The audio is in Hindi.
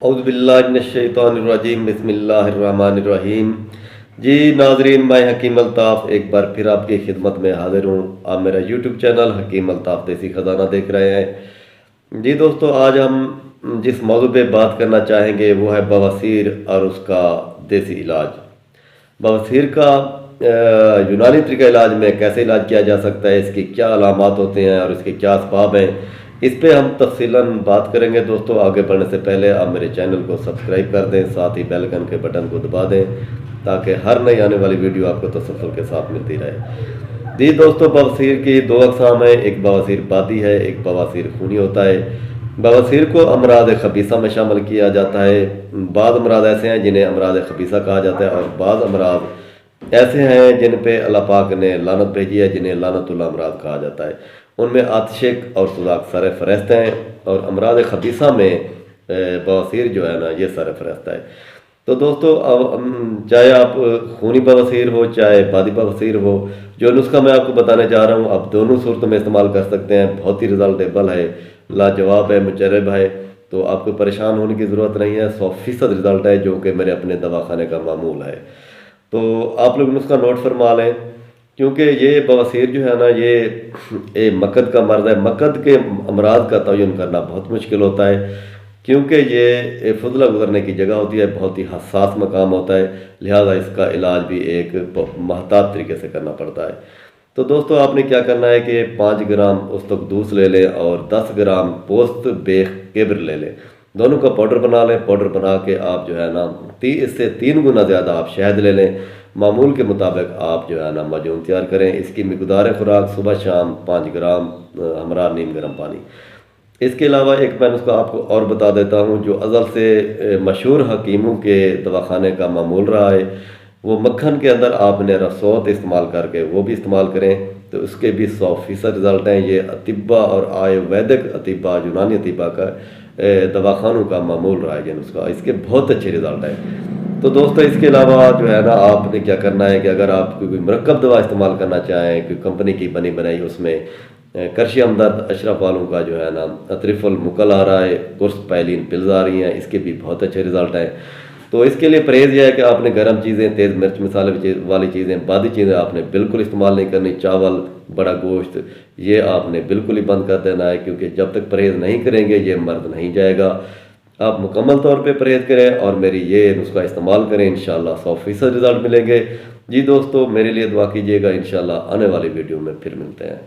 औज़ुबिल्लाहिमिनश्शैतानिर्रजीम बिस्मिल्लाहिर्रहमानिर्रहीम। जी नाजरीन, मैं हकीम अल्ताफ़ एक बार फिर आपकी खिदमत में हाजिर हूँ। आप मेरा यूट्यूब चैनल हकीम अल्ताफ़ देसी ख़जाना देख रहे हैं। जी दोस्तों, आज हम जिस मौजू पे बात करना चाहेंगे वो है बवासीर और उसका देसी इलाज। बवासीर का यूनानी तरीका इलाज में कैसे इलाज किया जा सकता है, इसकी क्या अलामात होते हैं और इसके क्या असबाब हैं, इस पे हम तफसीलन बात करेंगे। दोस्तों, आगे बढ़ने से पहले आप मेरे चैनल को सब्सक्राइब कर दें, साथ ही बेल आइकन के बटन को दबा दें ताकि हर नई आने वाली वीडियो आपको तसल्सल के साथ मिलती रहे। जी दोस्तों, बवासीर की दो अक़साम है, एक बवासीर बादी है, एक बवासीर खूनी होता है। बवासीर को अमराद खबीसा में शामिल किया जाता है। बाद अमराद ऐसे हैं जिन्हें अमराद खबीसा कहा जाता है और बाद अमराद ऐसे हैं जिन पे अल्लाह पाक ने लानत भेजी है, जिन्हें लानतुल अमराद कहा जाता है। उनमें आतिशिक और सुजाक सर फहरिस्त हैं और अमराद खबीसा में बवासीर जो है ना, ये सर फहरिस्त है। तो दोस्तों, अब चाहे आप खूनी बवासीर हो चाहे बादी बवासीर हो, जो नुस्खा मैं आपको बताने जा रहा हूँ आप दोनों सूरतों में इस्तेमाल कर सकते हैं। बहुत ही रिजल्टेबल है, लाजवाब है, मुजरब है। तो आपको परेशान होने की ज़रूरत नहीं है। 100% रिजल्ट है, जो कि मेरे अपने दवाखाने का मामूल है। तो आप लोग नुस्खा नोट फरमा लें, क्योंकि ये बवासीर जो है ना, ये मकद का मर्ज़ है। मकद के अमराज का तयन करना बहुत मुश्किल होता है, क्योंकि ये फुजला गुजरने की जगह होती है, बहुत ही हसास मकाम होता है। लिहाजा इसका इलाज भी एक महतात तरीके से करना पड़ता है। तो दोस्तों, आपने क्या करना है कि 5 ग्राम उस्तकदूस ले लें और 10 ग्राम पोस्त बेख केब्र ले लें। दोनों का पाउडर बना लें। पाउडर बना के आप जो है ना, इससे 3 गुना ज़्यादा आप शहद ले लें। मामूल के मुताबिक आप जो है ना मजून तैयार करें। इसकी मिकदार खुराक सुबह शाम 5 ग्राम हमरा नीम गर्म पानी। इसके अलावा एक मैं उसका आपको और बता देता हूँ, जो अज़ल से मशहूर हकीमों के दवाखाने का मामूल रहा है, वो मक्खन के अंदर आपने रसौत इस्तेमाल करके वो भी इस्तेमाल करें, तो उसके भी 100% रिजल्ट हैं। ये अतिब्बा और आयुर्वेदिक अतिब्बा, यूनानी अतिब्बा का दवाखानों का मामूल रहा है उसका, इसके बहुत अच्छे रिजल्ट हैं। तो दोस्तों, इसके अलावा जो है ना, आपने क्या करना है कि अगर आप कोई मरकब दवा इस्तेमाल करना चाहें, कोई कंपनी की बनी बनाई, उसमें करशी हमदर्द अशरफ वालों का जो है ना अतरिफुल मुकल आ रहा है, कुर्स पैलिन पिल्स आ रही हैं, इसके भी बहुत अच्छे रिजल्ट हैं। तो इसके लिए परहेज़ यह है कि आपने गर्म चीज़ें, तेज़ मिर्च मसाले वाली चीज़ें, बादी चीज़ें आपने बिल्कुल इस्तेमाल नहीं करनी। चावल, बड़ा गोश्त, ये आपने बिल्कुल ही बंद कर देना है, क्योंकि जब तक परहेज़ नहीं करेंगे ये मर्द नहीं जाएगा। आप मुकम्मल तौर पे परहेज़ करें और मेरी ये नुस्खा इस्तेमाल करें, इंशाल्लाह 100% रिजल्ट मिलेंगे। जी दोस्तों, मेरे लिए दुआ कीजिएगा। इंशाल्लाह आने वाली वीडियो में फिर मिलते हैं।